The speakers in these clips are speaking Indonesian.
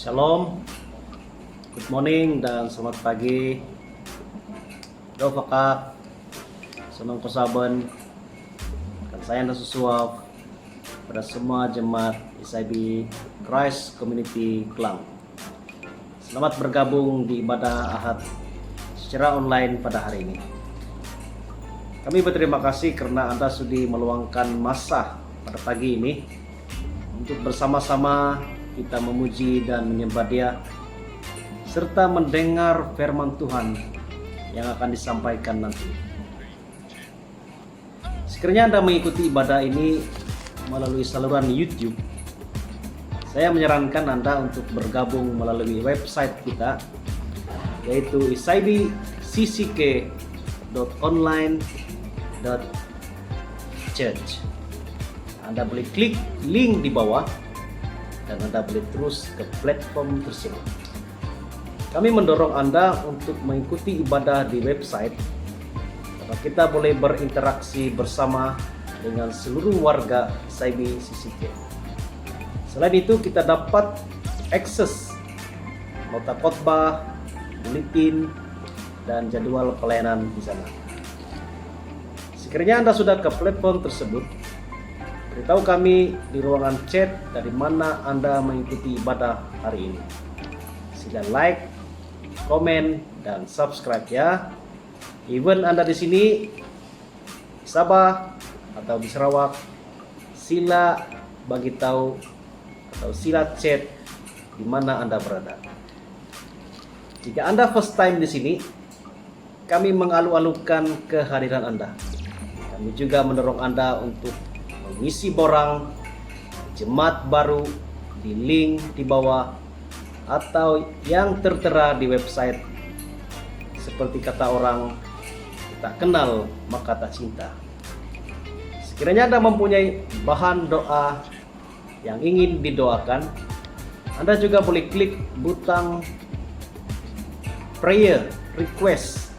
Shalom, good morning dan selamat pagi. Do fakak, senang kosaban, kan saya nasusuap pada semua jemaat SIB Christ Community Klang. Selamat bergabung di ibadah Ahad secara online pada hari ini. Kami berterima kasih karena Anda sudi meluangkan masa pada pagi ini untuk bersama-sama kita memuji dan menyembah Dia serta mendengar firman Tuhan yang akan disampaikan nanti. Sekiranya Anda mengikuti ibadah ini melalui saluran YouTube, saya menyarankan Anda untuk bergabung melalui website kita, yaitu isibcck.online.church. Anda boleh klik link di bawah dan Anda boleh terus ke platform tersebut. Kami mendorong Anda untuk mengikuti ibadah di website, karena kita boleh berinteraksi bersama dengan seluruh warga SIB CCK. Selain itu, kita dapat akses nota khotbah, buletin, dan jadwal pelayanan di sana. Sekiranya Anda sudah ke platform tersebut, beritahu kami di ruangan chat dari mana Anda mengikuti ibadah hari ini. Sila like, komen, dan subscribe ya. Even Anda di sini di Sabah atau di Sarawak, sila bagi tahu atau sila chat di mana Anda berada. Jika Anda first time di sini, kami mengalu-alukan kehadiran Anda. Kami juga mendorong Anda untuk mengisi borang jemaat baru di link di bawah atau yang tertera di website. Seperti kata orang, tak kenal maka tak cinta. Sekiranya Anda mempunyai bahan doa yang ingin didoakan, Anda juga boleh klik butang prayer request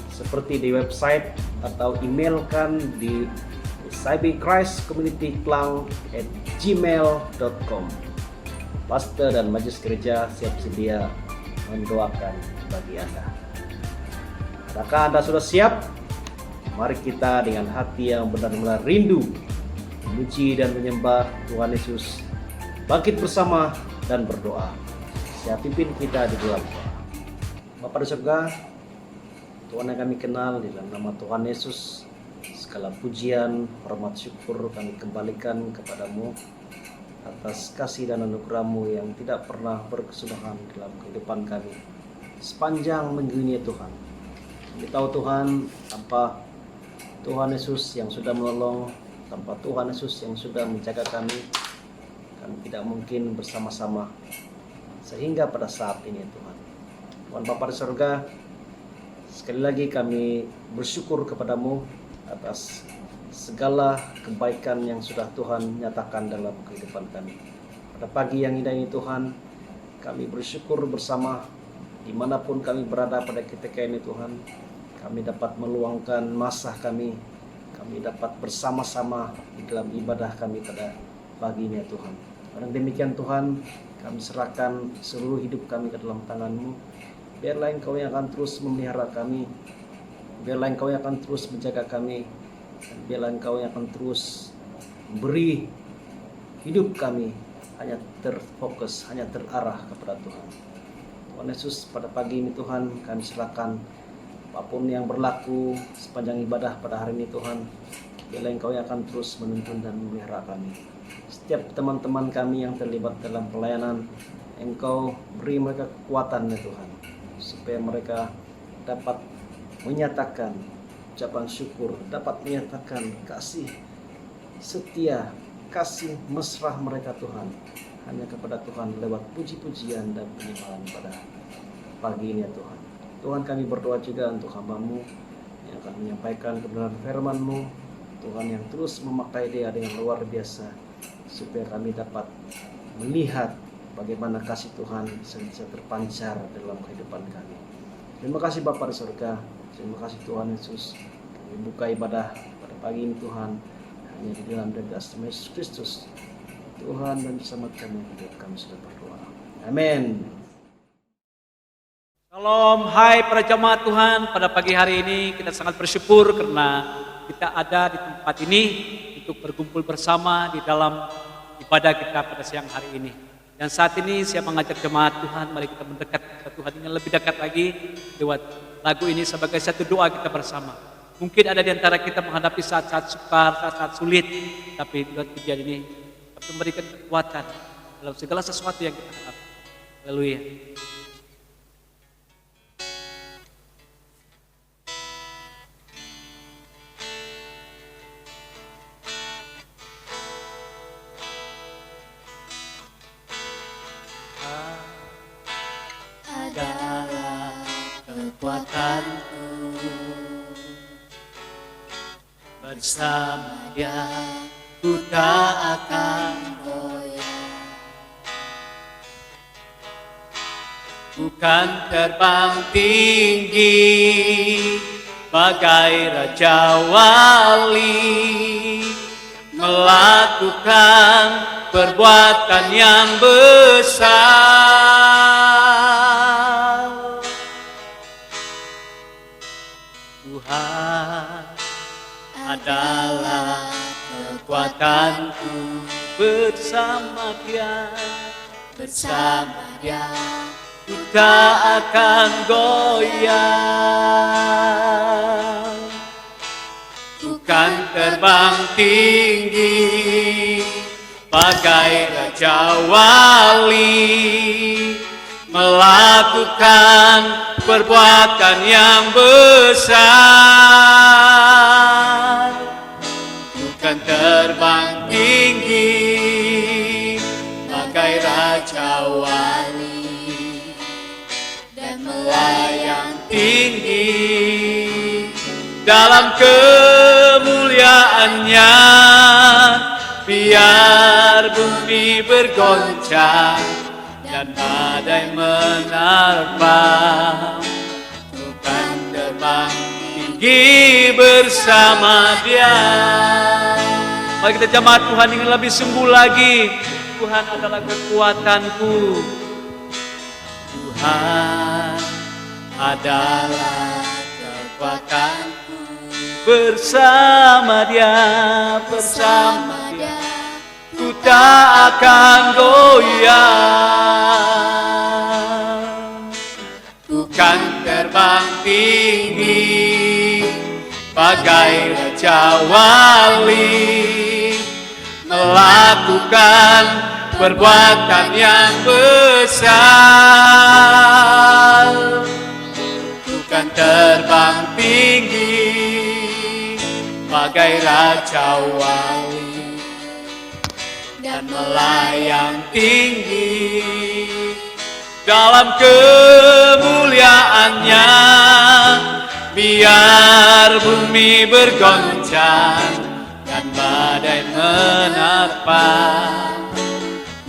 seperti di website atau emailkan di sibchristcommunityklang@gmail.com. Pastor dan majelis gereja siap sedia mendoakan bagi Anda. Adakah Anda sudah siap? Mari kita dengan hati yang benar-benar rindu memuji dan menyembah Tuhan Yesus, bangkit bersama dan berdoa. Saya pimpin kita di dalam doa. Bapa di surga, Tuhan yang kami kenal, di dalam nama Tuhan Yesus, segala pujian, hormat, syukur kami kembalikan kepadamu atas kasih dan anugerah-Mu yang tidak pernah berkesudahan dalam kehidupan kami sepanjang minggu ini ya Tuhan. Kami tahu Tuhan, tanpa Tuhan Yesus yang sudah menolong, tanpa Tuhan Yesus yang sudah menjaga kami tidak mungkin bersama-sama sehingga pada saat ini ya Tuhan. Tuhan Bapa di surga, sekali lagi kami bersyukur kepadamu atas segala kebaikan yang sudah Tuhan nyatakan dalam kehidupan kami. Pada pagi yang indah ini Tuhan, kami bersyukur bersama dimanapun kami berada pada ketika ini Tuhan. Kami dapat meluangkan masa kami dapat bersama-sama di dalam ibadah kami pada pagi ini Tuhan. Dengan demikian Tuhan, kami serahkan seluruh hidup kami ke dalam tangan-Mu. Biarlah Engkau yang akan terus memelihara kami, biarlah Engkau yang akan terus menjaga kami, dan biarlah Engkau yang akan terus beri hidup kami hanya terfokus, hanya terarah kepada Tuhan. Tuhan Yesus, pada pagi ini Tuhan, kami serahkan apapun yang berlaku sepanjang ibadah pada hari ini Tuhan. Biarlah Engkau yang akan terus menuntun dan memelihara kami. Setiap teman-teman kami yang terlibat dalam pelayanan, Engkau beri mereka kekuatan ya Tuhan, supaya mereka dapat menyatakan ucapan syukur, dapat menyatakan kasih setia, kasih mesra mereka Tuhan hanya kepada Tuhan lewat puji-pujian dan penyembahan pada pagi ini ya Tuhan. Tuhan, kami berdoa juga untuk hamba-Mu yang akan menyampaikan kebenaran firman-Mu, Tuhan, yang terus memakai dia dengan luar biasa, supaya kami dapat melihat bagaimana kasih Tuhan senantiasa terpancar dalam kehidupan kami. Terima kasih Bapa di surga, terima kasih Tuhan Yesus. Kami buka ibadah pada pagi ini Tuhan hanya di dalam nama Yesus Kristus, Tuhan dan Selamat kami. Kami sudah berdoa. Amin. Shalom, hai para jemaat Tuhan. Pada pagi hari ini kita sangat bersyukur karena kita ada di tempat ini untuk berkumpul bersama di dalam ibadah kita pada siang hari ini. Dan saat ini saya mengajak jemaat Tuhan, mari kita mendekat kepada Tuhan dengan lebih dekat lagi lewat lagu ini sebagai satu doa kita bersama. Mungkin ada di antara kita menghadapi saat-saat sukar, saat-saat sulit, tapi lewat pujian ini kita memberikan kekuatan dalam segala sesuatu yang kita hadapi. Haleluya. Adalah kekuatanku, bersama Dia ku tak akan goyah. Bukan terbang tinggi bagai Raja Wali, melakukan perbuatan yang besar. Tuhan adalah kekuatanku, bersama Dia ku tak akan goyah. Bukan terbang tinggi bagai Raja Wali, melakukan perbuatan yang besar. Bukan terbang tinggi bagai Raja Wali, dan melayang tinggi dalam kemuliaannya. Biar bumi bergoncang dan badai menerpa, bukan terbang tinggi bersama Dia. Mari kita jemaat Tuhan ingin lebih sungguh lagi. Tuhan adalah kekuatanku. Tuhan adalah kekuatanku, Bersama Dia, bersama Dia ku tak akan goyah. bukan terbang tinggi bagai Raja Wali, melakukan perbuatan yang besar. Bukan terbang tinggi bagai Raja Wali, dan melayang tinggi dalam kemuliaannya. Biar bumi bergoncang dan badai menerpa,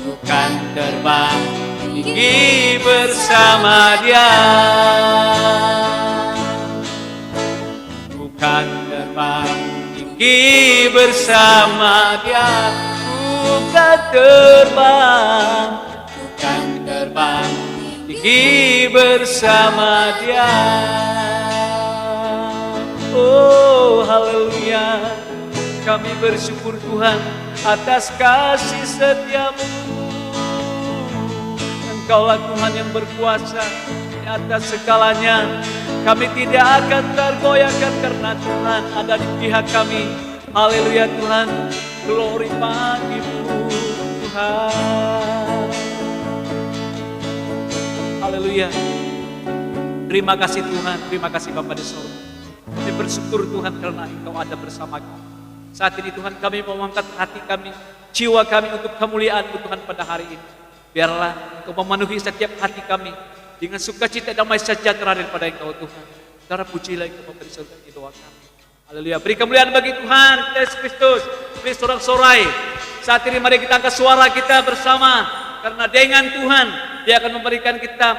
bukan terbang tinggi bersama Dia. Bukan terbang tinggi bersama Dia, bukan terbang tinggi bersama Dia. Oh haleluya, kami bersyukur Tuhan atas kasih setia-Mu. Engkaulah Tuhan yang berkuasa di atas segalanya. Kami tidak akan tergoyahkan karena Tuhan ada di pihak kami. Haleluya Tuhan, glory bagi-Mu Tuhan. Haleluya. Terima kasih Tuhan, terima kasih Bapa di surga. Kami bersyukur Tuhan karena Engkau ada bersama kami. Saat ini Tuhan kami mau mengangkat hati kami, jiwa kami untuk kemuliaan-Mu Tuhan pada hari ini. Biarlah Engkau memenuhi setiap hati kami dengan sukacita damai sejahtera daripada Engkau Tuhan. Darah pujilah Engkau Bapa di surga di doa kami. Haleluya. Beri kemuliaan bagi Tuhan Yesus Kristus. Beri sorak-sorai. Saat ini mari kita angkat suara kita bersama. Karena dengan Tuhan Dia akan memberikan kita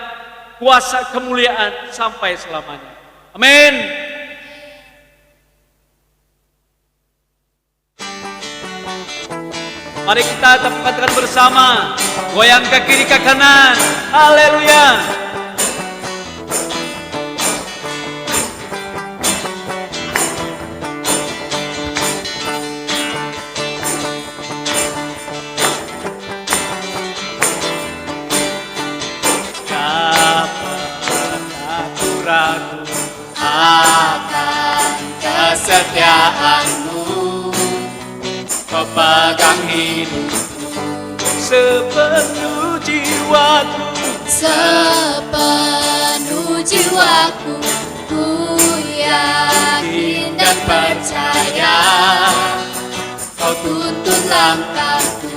kuasa kemuliaan sampai selamanya. Amin. Mari kita katakan bersama. Goyang ke kiri ke kanan. Haleluya. Akan kesetiaan-Mu, Kau pegang hidupku Sepenuh jiwaku, sepenuh jiwaku, ku yakin dan percaya Kau tuntun langkahku.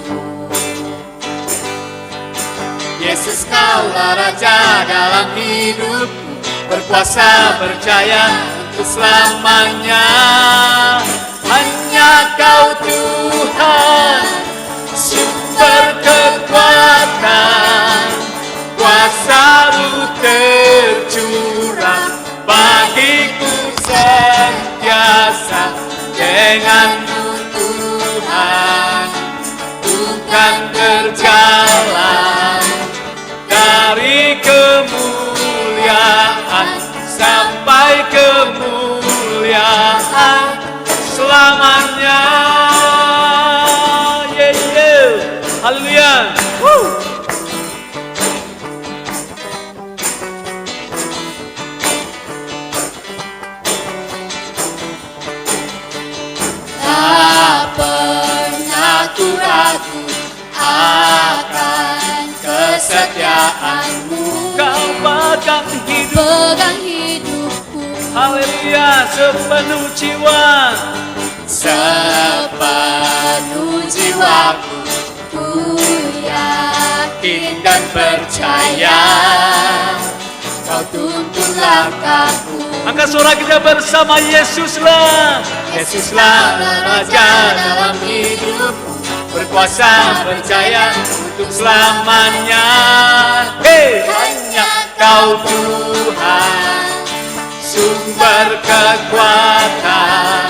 Yesus, Kaulah Raja dalam hidupku, berkuasa percaya untuk selamanya. Hanya Kau Tuhan, sumber kekuatan, kuasa-Mu tercurah bagiku sentiasa. Dengan-Mu Tuhan, bukan berjalan dari kemuliaan sampai kemuliaan selamanya. Haleluya. Tak pernah ku ragu akan kesetiaan-Mu, Kau pegang hidup. pegang hidupku. Haleluya. Sepenuh jiwa, Sepenuh jiwaku, ku yakin dan percaya Kau tuntun langkahku. angkat suara kita bersama. Yesuslah, Yesuslah Raja dalam hidupku, berkuasa percaya untuk selamanya. Hanya Kau Tuhan, sumber kekuatan,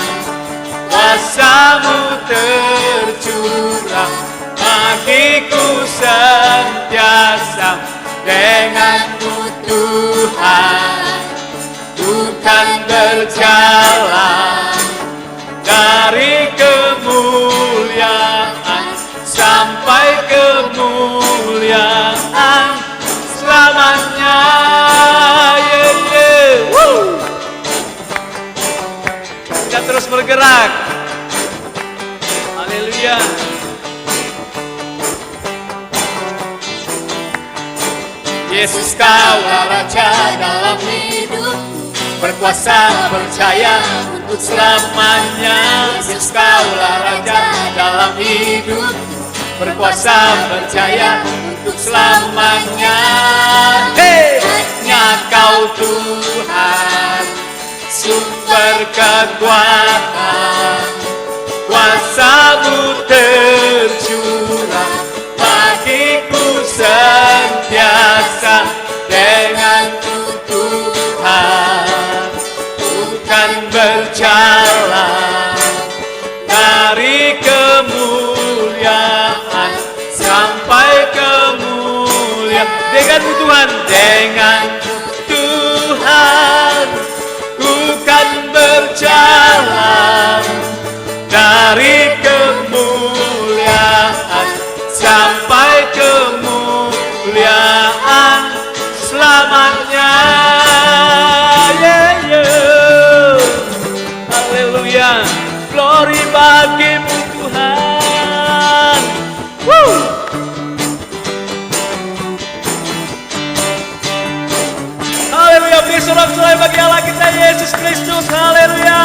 kuasa-Mu tercurah bagiku sentiasa. Dengan-Mu Tuhan, bukan berjalan dari kemuliaan sampai kemuliaan selamanya. Kita terus bergerak. Haleluya. Yesus, Kaulah Raja dalam hidupku, berkuasa percaya untuk selamanya. Yesus, Kaulah Raja dalam hidupku, berkuasa percaya untuk selamanya. Hanya Kau Tuhan, sumber kekuatan, kuasa-Mu tercurah bagiku sentiasa. Dengan-Mu Tuhan, bukan berjalan dari kemuliaan sampai kemuliaan. Dengan-Mu Tuhan, dengan-Mu Tuhan, bukan berjalan dari kemuliaan sampai kemuliaan selamanya. Haleluya. Glory bagi-Mu Tuhan. Haleluya. Beri bagi sorak-sorai bagi Allah kita Yesus Kristus. Haleluya.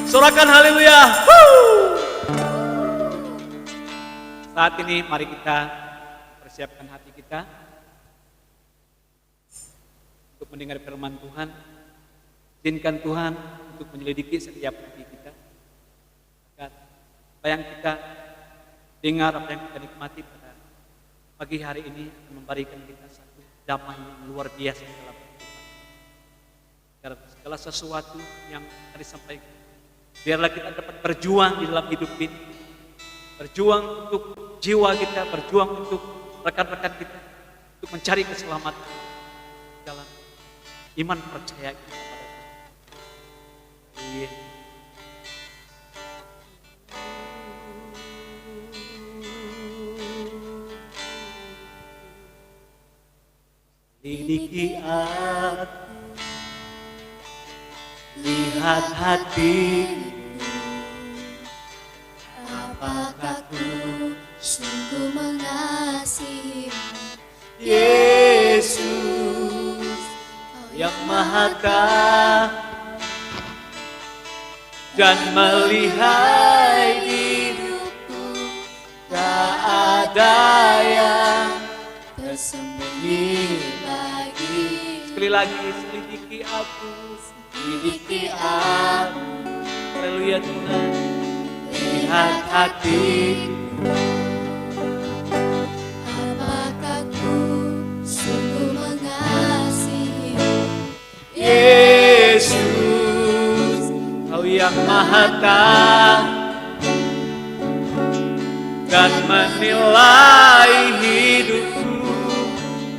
Sorakan haleluya. Saat ini mari kita persiapkan hati kita untuk mendengar firman Tuhan. Izinkan Tuhan untuk menyelidiki setiap hati kita. Agar apa yang kita dengar, apa yang kita nikmati pada pagi hari ini akan memberikan kita satu damai yang luar biasa dalam kehidupan. Agar segala sesuatu yang tadi sampaikan, biarlah kita dapat berjuang di dalam hidup ini. Berjuang untuk jiwa kita, berjuang untuk rekan-rekan kita, untuk mencari keselamatan dalam iman percaya kita pada Tuhan. Lidiki aku, lihat hatiku, Apakah ku sungguh mengasihimu, Yesus yang Maha Tahu dan melihat hidupku tak ada yang tersembunyi bagi. sekali lagi selidiki aku, Lidiki aku, haleluya Tuhan, lihat hatiku, apakah ku sungguh mengasihimu, Yesus Kau yang Maha Tahu dan menilai hidupku,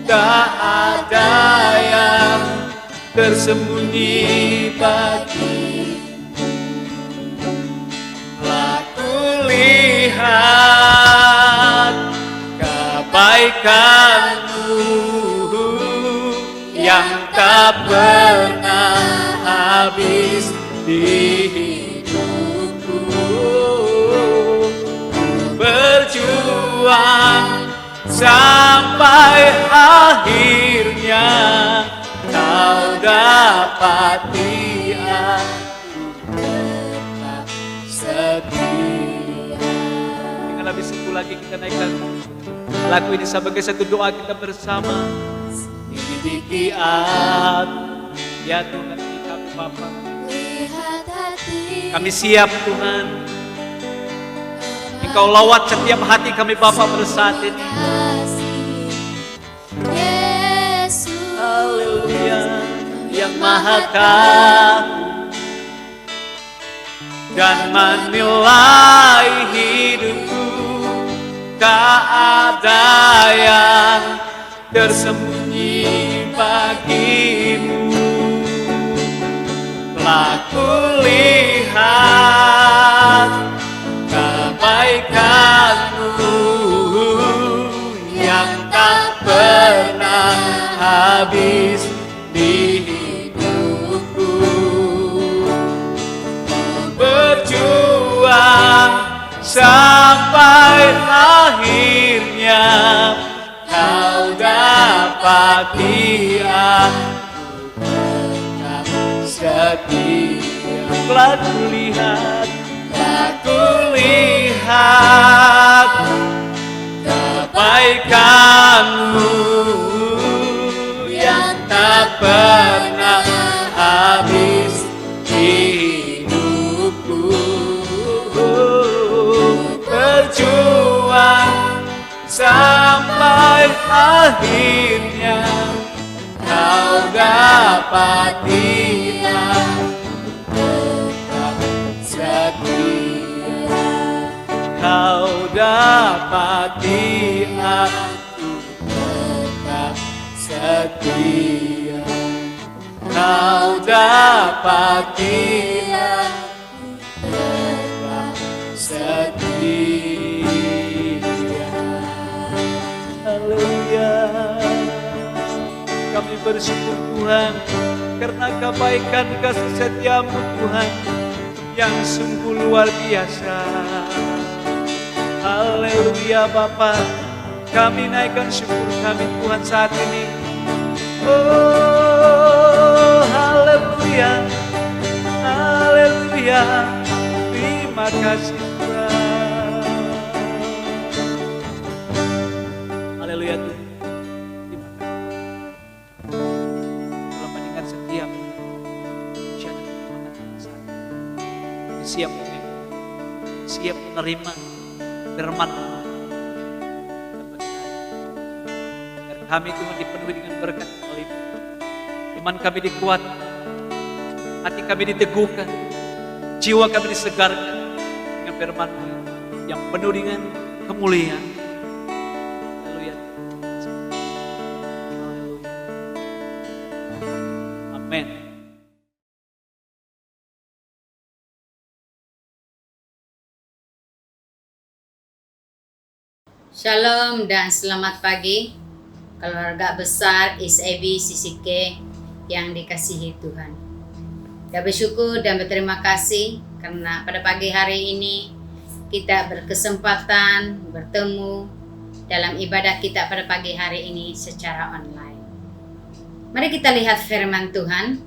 tak ada yang tersembunyi bagi. Aku lihat kebaikan-Mu yang tak pernah habis di hidupku. Berjuang sampai akhirnya Kau dapati aku tetap setia. Dengan lebih satu lagi kita naikkan lagu ini sebagai satu doa kita bersama. Lidiki aku, ya Tuhan kami Bapa. lihat hati. Kami siap Tuhan. Engkau lawat setiap hati kami Bapa pada saat ini. Yesus, Haleluya, yang Maha Tahu dan menilai hidupku, tak ada yang tersembunyi bagimu. Telah kulihat kebaikan-Mu yang tak pernah habis di hidupku. Berjuang sampai akhirnya Kau dapati aku tetap setia. Telah kulihat kebaikan-Mu yang tak pernah habis di hidupku. Berjuang sampai akhirnya Kau dapati aku tetap setia. Kau dapati aku tetap setia. Kau dapati aku tetap setia. Haleluya. Kami bersyukur Tuhan karena kebaikan kasih setia-Mu Tuhan yang sungguh luar biasa. Haleluya Bapa, kami naikkan syukur kami Tuhan saat ini Oh, haleluya, haleluya. Terima kasih Tuhan. Haleluya Tuhan. Terima kasih. Kalau mendengar setiap ujian dan pertolongan saat ini, siap siap menerima firman agar kami Tuhan dipenuhi dengan berkat kali-Mu. Iman kami dikuatkan, hati kami diteguhkan, jiwa kami disegarkan dengan firman-Mu yang penuh dengan kemuliaan. Haleluya. Haleluya. Amin. Shalom dan selamat pagi keluarga besar SAB CCK yang dikasihi Tuhan. Kita bersyukur dan berterima kasih karena pada pagi hari ini kita berkesempatan bertemu dalam ibadah kita pada pagi hari ini secara online. Mari kita lihat firman Tuhan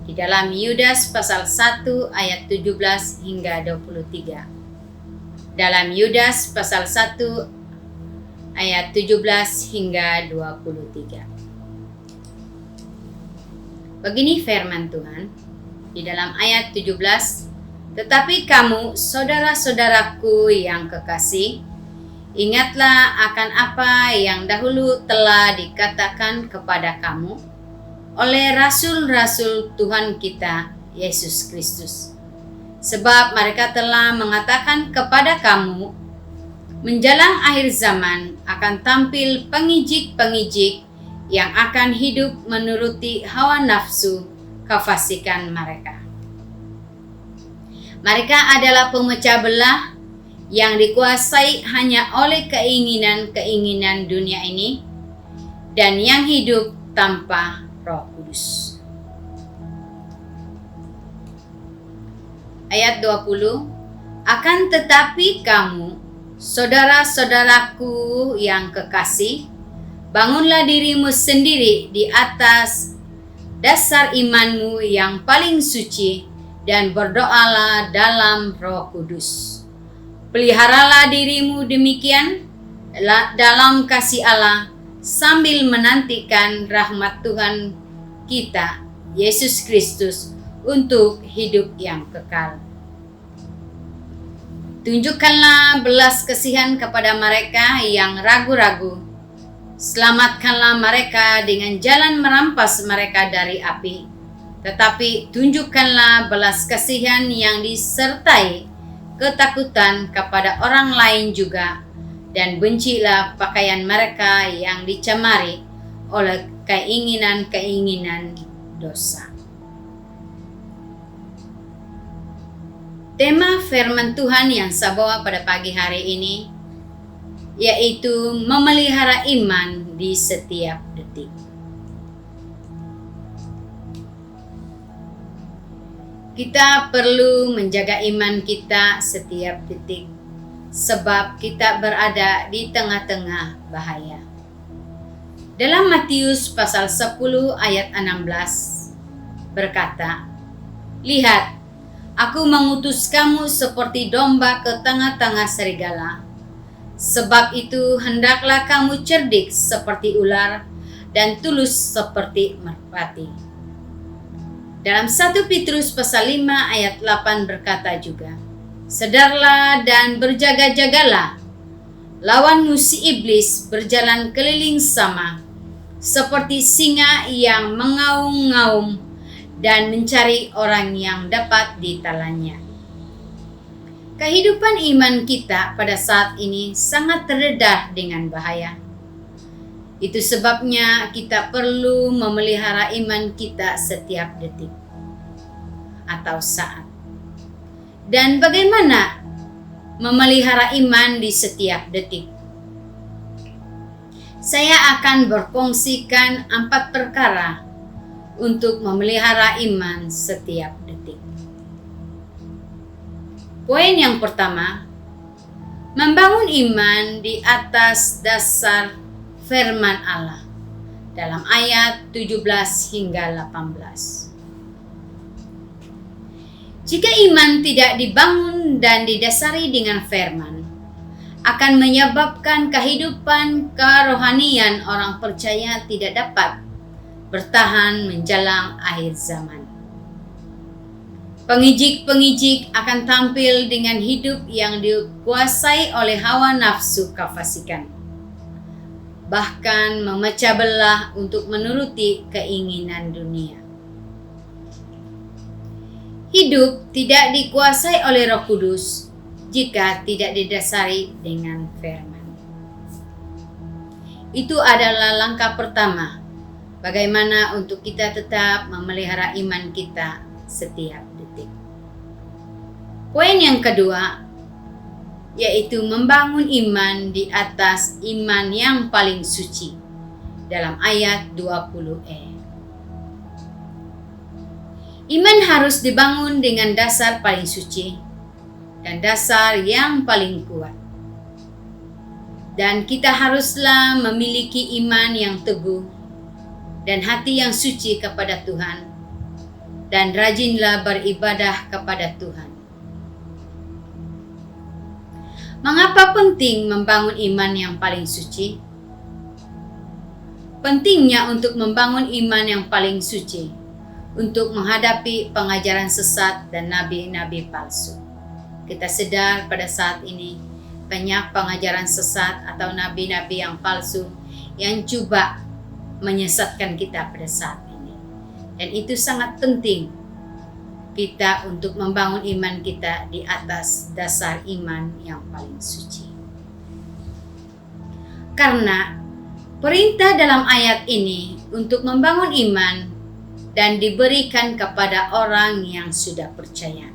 di dalam Yudas pasal 1 ayat 17 hingga 23. Dalam Yudas pasal 1 ayat 17 hingga 23. Begini firman Tuhan di dalam ayat 17, tetapi kamu saudara-saudaraku yang kekasih, ingatlah akan apa yang dahulu telah dikatakan kepada kamu oleh rasul-rasul Tuhan kita Yesus Kristus. Sebab mereka telah mengatakan kepada kamu, menjelang akhir zaman akan tampil pengijik-pengijik yang akan hidup menuruti hawa nafsu kefasikan mereka. Mereka adalah pemecah belah yang dikuasai hanya oleh keinginan-keinginan dunia ini dan yang hidup tanpa Roh Kudus. Ayat 20, akan tetapi kamu saudara-saudaraku yang kekasih, bangunlah dirimu sendiri di atas dasar imanmu yang paling suci dan berdoalah dalam Roh Kudus. Peliharalah dirimu demikian dalam kasih Allah sambil menantikan rahmat Tuhan kita Yesus Kristus untuk hidup yang kekal. Tunjukkanlah belas kasihan kepada mereka yang ragu-ragu. Selamatkanlah mereka dengan jalan merampas mereka dari api. Tetapi tunjukkanlah belas kasihan yang disertai ketakutan kepada orang lain juga. Dan bencilah pakaian mereka yang dicemari oleh keinginan-keinginan dosa. Tema firman Tuhan yang saya bawa pada pagi hari ini yaitu memelihara iman di setiap detik. Kita perlu menjaga iman kita setiap detik sebab kita berada di tengah-tengah bahaya. Dalam Matius pasal 10 ayat 16 berkata, "Lihat, Aku mengutus kamu seperti domba ke tengah-tengah serigala. Sebab itu hendaklah kamu cerdik seperti ular dan tulus seperti merpati." Dalam 1 Petrus pasal 5 ayat 8 berkata juga, "Sedarlah dan berjaga-jagalah. Lawanmu si iblis berjalan keliling sama, seperti singa yang mengaum-ngaum dan mencari orang yang dapat ditelannya." Kehidupan iman kita pada saat ini sangat terdedah dengan bahaya. Itu sebabnya kita perlu memelihara iman kita setiap detik atau saat. Dan bagaimana memelihara iman di setiap detik? Saya akan berkongsikan 4 perkara untuk memelihara iman setiap detik. Poin yang pertama, membangun iman di atas dasar firman Allah. dalam ayat 17 hingga 18. Jika iman tidak dibangun dan didasari dengan firman, akan menyebabkan kehidupan kerohanian orang percaya tidak dapat bertahan menjelang akhir zaman. Pengijik-pengijik akan tampil dengan hidup yang dikuasai oleh hawa nafsu kefasikan, bahkan memecah belah untuk menuruti keinginan dunia. Hidup tidak dikuasai oleh Roh Kudus jika tidak didasari dengan firman. Itu adalah langkah pertama bagaimana untuk kita tetap memelihara iman kita setiap detik. Poin yang kedua yaitu membangun iman di atas iman yang paling suci dalam ayat 20e. Iman harus dibangun dengan dasar paling suci dan dasar yang paling kuat. Dan kita haruslah memiliki iman yang teguh dan hati yang suci kepada Tuhan, dan rajinlah beribadah kepada Tuhan. Mengapa penting membangun iman yang paling suci? Pentingnya untuk membangun iman yang paling suci untuk menghadapi pengajaran sesat dan nabi-nabi palsu. Kita sadar pada saat ini banyak pengajaran sesat atau nabi-nabi yang palsu yang coba menyesatkan kita pada saat ini. Dan itu sangat penting kita untuk membangun iman kita di atas dasar iman yang paling suci. Karena perintah dalam ayat ini untuk membangun iman dan diberikan kepada orang yang sudah percaya.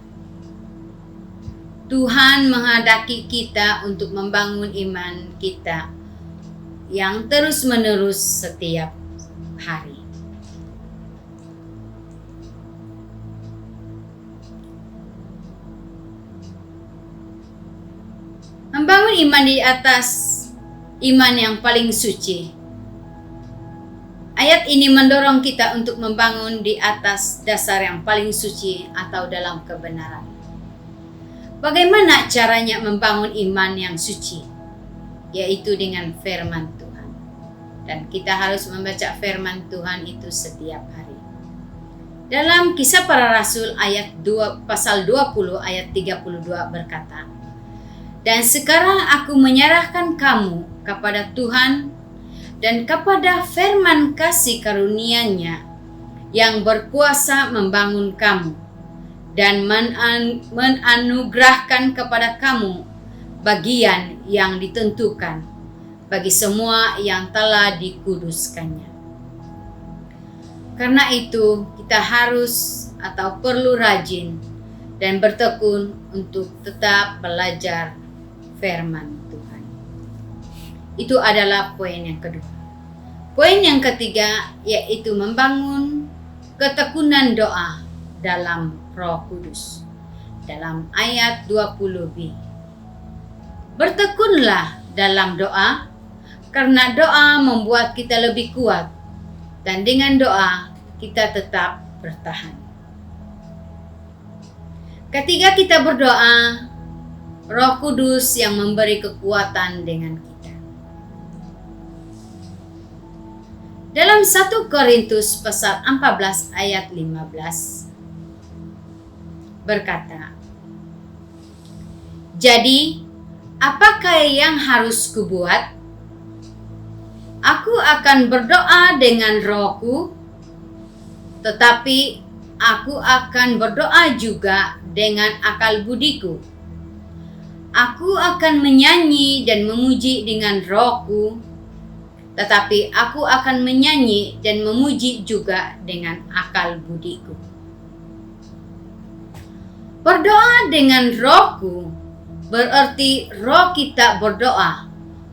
Tuhan menghendaki kita untuk membangun iman kita yang terus-menerus setiap hari. Membangun iman di atas iman yang paling suci. Ayat ini mendorong kita untuk membangun di atas dasar yang paling suci atau dalam kebenaran. Bagaimana caranya membangun iman yang suci? Yaitu dengan firman Tuhan. Dan kita harus membaca firman Tuhan itu setiap hari. Dalam Kisah Para Rasul ayat 2 pasal 20 ayat 32 berkata, "Dan sekarang aku menyerahkan kamu kepada Tuhan dan kepada firman kasih karunia-Nya yang berkuasa membangun kamu dan menanugerahkan kepada kamu bagian yang ditentukan bagi semua yang telah dikuduskannya." Karena itu kita harus atau perlu rajin dan bertekun untuk tetap belajar firman Tuhan. Itu adalah poin yang kedua. Poin yang ketiga yaitu membangun ketekunan doa dalam Roh Kudus. Dalam ayat 20b. Bertekunlah dalam doa, karena doa membuat kita lebih kuat, dan dengan doa kita tetap bertahan. Ketika kita berdoa, Roh Kudus yang memberi kekuatan dengan kita. Dalam 1 Korintus pasal 14 ayat 15 berkata, "Jadi, apakah yang harus kubuat? Aku akan berdoa dengan rohku, tetapi aku akan berdoa juga dengan akal budiku. Aku akan menyanyi dan memuji dengan rohku, tetapi aku akan menyanyi dan memuji juga dengan akal budiku." Berdoa dengan rohku berarti roh kita berdoa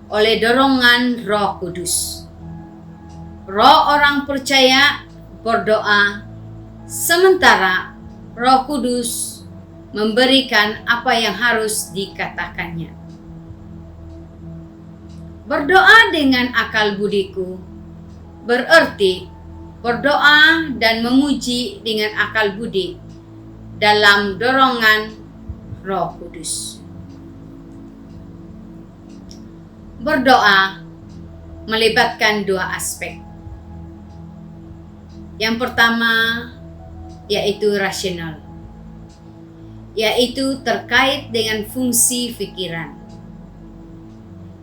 oleh dorongan Roh Kudus. Roh orang percaya berdoa sementara Roh Kudus memberikan apa yang harus dikatakannya. Berdoa dengan akal budiku berarti berdoa dan memuji dengan akal budi dalam dorongan Roh Kudus. Berdoa melibatkan dua aspek. Yang pertama yaitu rasional, yaitu terkait dengan fungsi pikiran.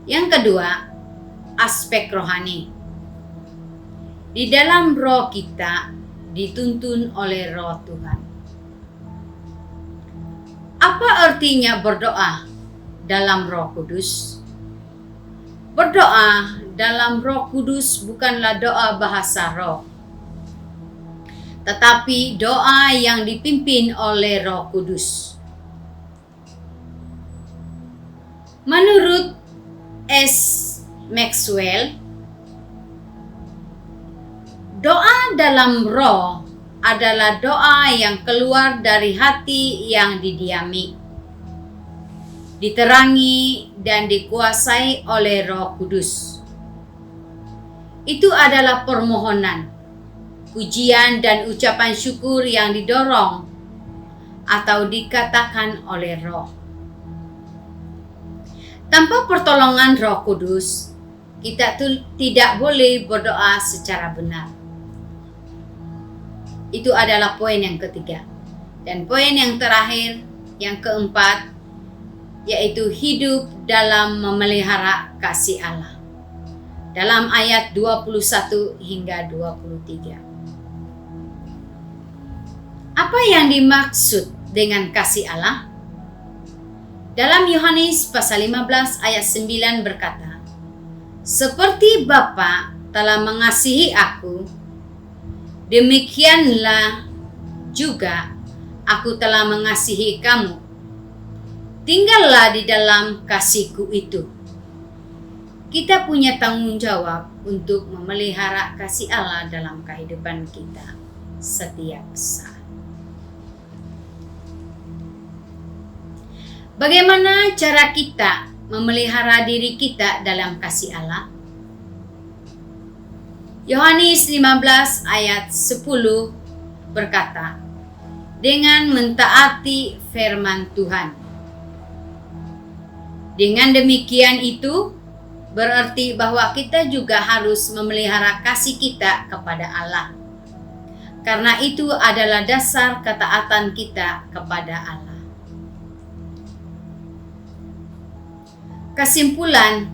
Yang kedua, aspek rohani. Di dalam roh kita dituntun oleh roh Tuhan. Apa artinya berdoa dalam Roh Kudus? Berdoa dalam Roh Kudus bukanlah doa bahasa roh, tetapi doa yang dipimpin oleh Roh Kudus. Menurut S. Maxwell, doa dalam roh adalah doa yang keluar dari hati yang didiami, diterangi dan dikuasai oleh Roh Kudus. Itu adalah permohonan, pujian dan ucapan syukur yang didorong atau dikatakan oleh Roh. Tanpa pertolongan Roh Kudus, kita tidak boleh berdoa secara benar. Itu adalah poin yang ketiga. Dan poin yang terakhir, yang keempat, yaitu hidup dalam memelihara kasih Allah. Dalam ayat 21 hingga 23. Apa yang dimaksud dengan kasih Allah? Dalam Yohanes pasal 15 ayat 9 berkata, "Seperti Bapa telah mengasihi aku, demikianlah juga aku telah mengasihi kamu. Tinggallah di dalam kasihku itu." Kita punya tanggung jawab untuk memelihara kasih Allah dalam kehidupan kita setiap saat. Bagaimana cara kita memelihara diri kita dalam kasih Allah? Yohanes 15 ayat 10 berkata, "Dengan mentaati firman Tuhan." Dengan demikian itu berarti bahwa kita juga harus memelihara kasih kita kepada Allah. Karena itu adalah dasar ketaatan kita kepada Allah. Kesimpulan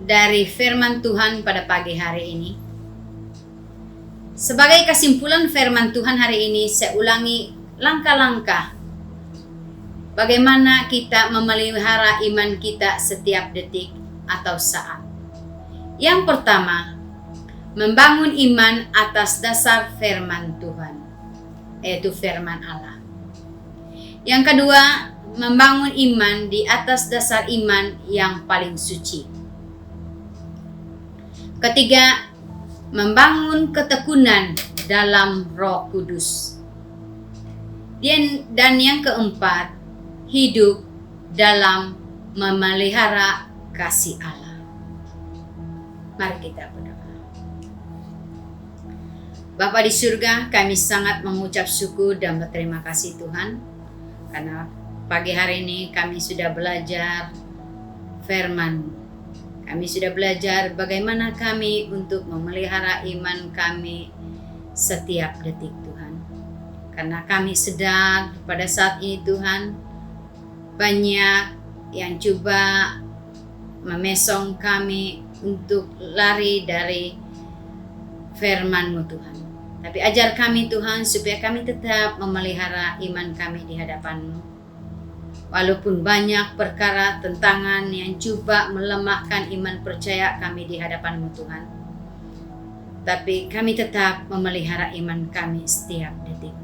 dari firman Tuhan pada pagi hari ini. Sebagai kesimpulan firman Tuhan hari ini, saya ulangi langkah-langkah bagaimana kita memelihara iman kita setiap detik atau saat. Yang pertama, membangun iman atas dasar firman Tuhan, yaitu firman Allah. Yang kedua, membangun iman di atas dasar iman yang paling suci. Ketiga, membangun ketekunan dalam Roh Kudus. Dan yang keempat, hidup dalam memelihara kasih Allah. Mari kita berdoa. Bapa di surga, kami sangat mengucap syukur dan berterima kasih Tuhan, karena pagi hari ini kami sudah belajar firman. Kami sudah belajar bagaimana kami untuk memelihara iman kami setiap detik Tuhan. Karena kami sedang pada saat ini Tuhan, banyak yang coba memesong kami untuk lari dari firman-Mu Tuhan. Tapi ajar kami Tuhan supaya kami tetap memelihara iman kami di hadapan-Mu. Walaupun banyak perkara tentangan yang coba melemahkan iman percaya kami di hadapan-Mu Tuhan. Tapi kami tetap memelihara iman kami setiap detik.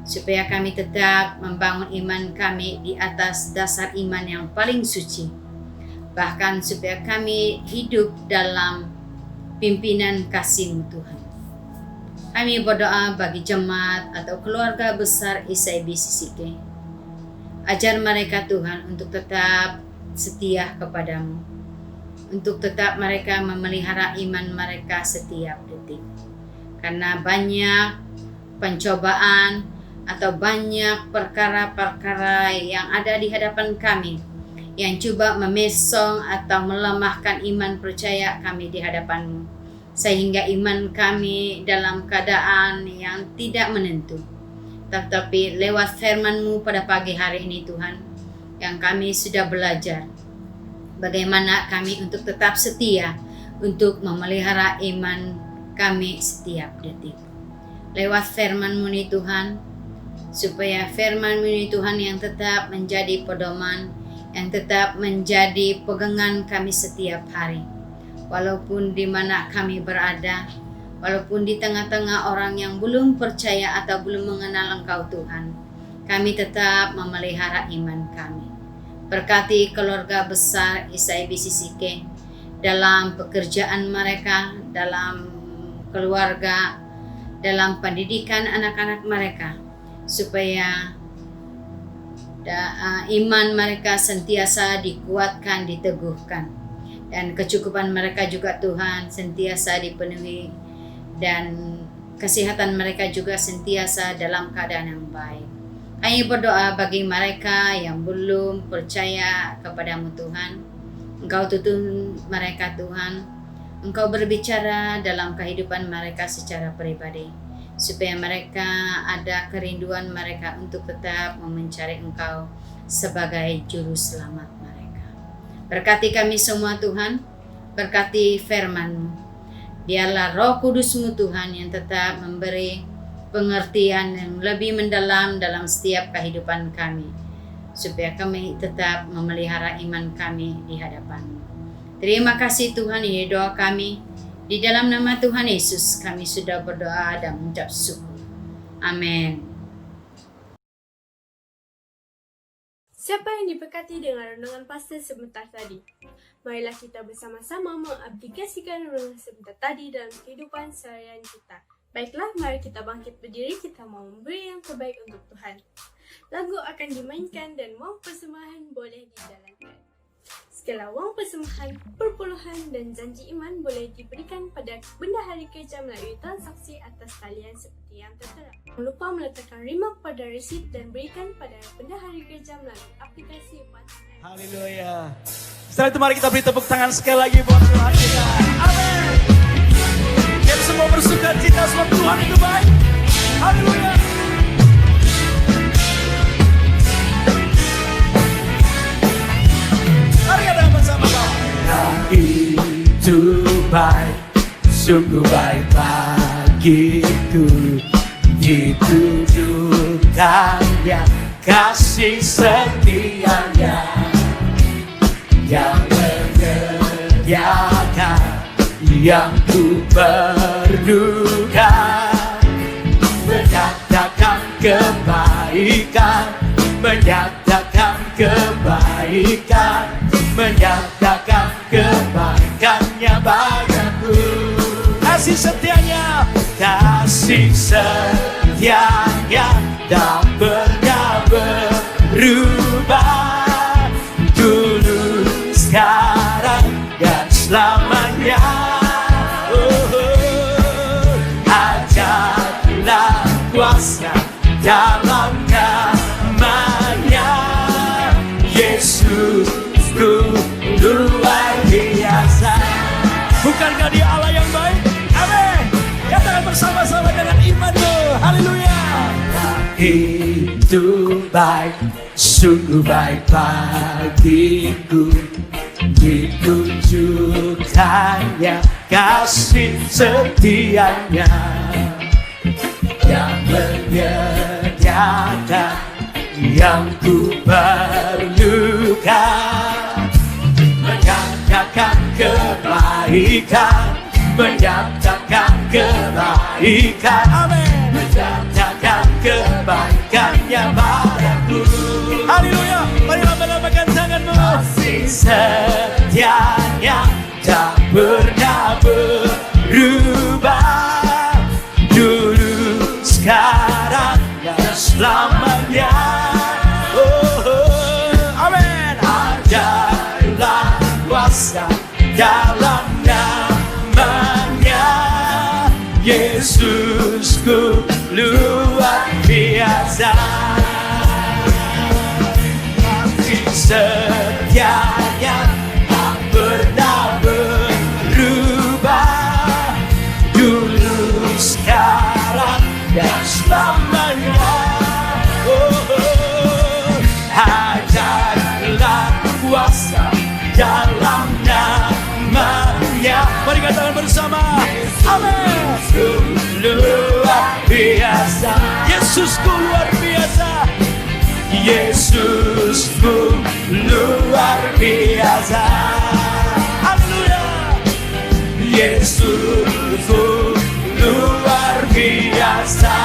Supaya kami tetap membangun iman kami di atas dasar iman yang paling suci. Bahkan supaya kami hidup dalam pimpinan kasih-Mu Tuhan. Kami berdoa bagi jemaat atau keluarga besar ICIB-CCK. Ajar mereka Tuhan untuk tetap setia kepadamu. untuk tetap mereka memelihara iman mereka setiap detik. Karena banyak pencobaan atau banyak perkara-perkara yang ada di hadapan kami yang coba memesong atau melemahkan iman percaya kami di hadapan-Mu, sehingga iman kami dalam keadaan yang tidak menentu. Tetapi lewat firman-Mu pada pagi hari ini Tuhan, yang kami sudah belajar bagaimana kami untuk tetap setia untuk memelihara iman kami setiap detik. Lewat firman-Mu nih Tuhan, supaya firman-Mu nih Tuhan yang tetap menjadi pedoman, yang tetap menjadi pegangan kami setiap hari. Walaupun di mana kami berada, walaupun di tengah-tengah orang yang belum percaya atau belum mengenal Engkau Tuhan, kami tetap memelihara iman kami. Berkati keluarga besar SIBCCK dalam pekerjaan mereka, dalam keluarga, dalam pendidikan anak-anak mereka, supaya iman mereka sentiasa dikuatkan, diteguhkan, dan kecukupan mereka juga Tuhan sentiasa dipenuhi, dan kesehatan mereka juga sentiasa dalam keadaan yang baik. Kami berdoa bagi mereka yang belum percaya kepada-Mu Tuhan. Engkau tuntun mereka Tuhan. Engkau berbicara dalam kehidupan mereka secara pribadi, supaya mereka ada kerinduan mereka untuk tetap mencari Engkau sebagai juru selamat mereka. Berkati kami semua Tuhan, berkati firman-Mu. Biarlah Roh Kudus-Mu Tuhan yang tetap memberi pengertian yang lebih mendalam dalam setiap kehidupan kami, supaya kami tetap memelihara iman kami di hadapan-Mu. Terima kasih Tuhan, ini doa kami. Di dalam nama Tuhan Yesus kami sudah berdoa dan mengucap syukur. Amin. Siapa yang diberkati dengan renungan pastor sebentar tadi? Marilah kita bersama-sama mengaplikasikan renungan sebentar tadi dalam kehidupan seharian kita. Baiklah, mari kita bangkit berdiri, kita mau memberi yang terbaik untuk Tuhan. Lagu akan dimainkan dan wang persembahan boleh dijalankan. Segala wang persembahan, perpuluhan dan janji iman boleh diberikan pada Bendahari Gereja melalui transaksi atas talian seperti yang tertera. Jangan lupa meletakkan remark pada resit dan berikan pada Bendahari Gereja melalui aplikasi WhatsApp. Haleluya. Setelah itu mari kita beri tepuk tangan sekali lagi buat Tuhan kita. Amin. Kita semua bersuka cita sebab Tuhan itu baik. Haleluya. Mari kita bersama-sama. Itu baik, sungguh baik bagiku. Ditunjukkannya kasih setianya yang menyediakan yang ku perlukan, menyatakan kebaikan, menyatakan kebaikan, menyatakan kebaikannya padaku. Kasih setianya, kasih setianya tak pernah berubah, dulu, sekarang, dan selamanya. Ajarlah kuasa dalam namanya, Yesusku luar biasa. Bukankah Dia Allah yang baik? Amin. Katakan bersama-sama dengan imanmu. Haleluya. Itu baik, sungguh baik bagiku. Ditunjukkannya kasih setianya yang menyediakan yang ku perlukan, menyatakan kebaikan, menyatakan kebaikan, amin, menyatakan kebaikannya padaku. Haleluya. Marilah melambaikan tanganmu. Kasih setianya tak pernah berubah, dulu, sekarang, dan selamanya. Amin. Ajarlah kuasa Yesusku luar biasa, kasih setianya tak pernah berubah, dulu sekarang dan selamanya. Ajarlah kuasa dalam namanya. Mari katakan bersama, amin. Luar biasa, Yesusku luar biasa, Yesusku luar biasa. Haleluya, Yesusku luar biasa.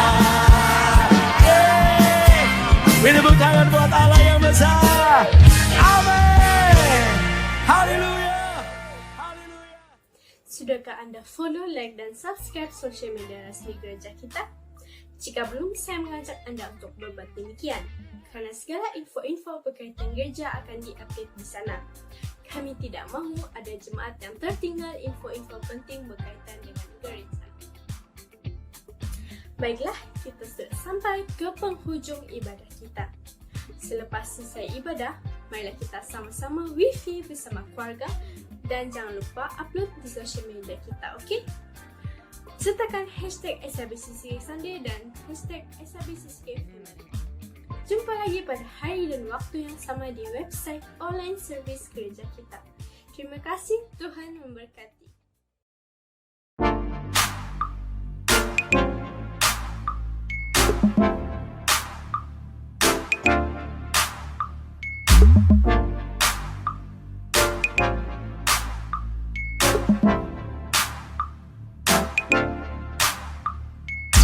Beri tepuk tangan buat Allah yang besar. Amin. Haleluya. Haleluya. Sudahkah Anda follow, like, dan subscribe sosial media resmi gereja kita? Jika belum, saya mengajak Anda untuk berbuat demikian, karena segala info-info berkaitan gereja akan di-update di sana. Kami tidak mahu ada jemaat yang tertinggal info-info penting berkaitan dengan gereja. Baiklah, kita sudah sampai ke penghujung ibadah kita. Selepas selesai ibadah, marilah kita sama-sama wifi bersama keluarga dan jangan lupa upload di sosial media kita, okey? Sertakan hashtag SRBCCK Sunday dan hashtag SRBCCK Family. Jumpa lagi pada hari dan waktu yang sama di website online service gereja kita. Terima kasih, Tuhan memberkati.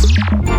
Thank you.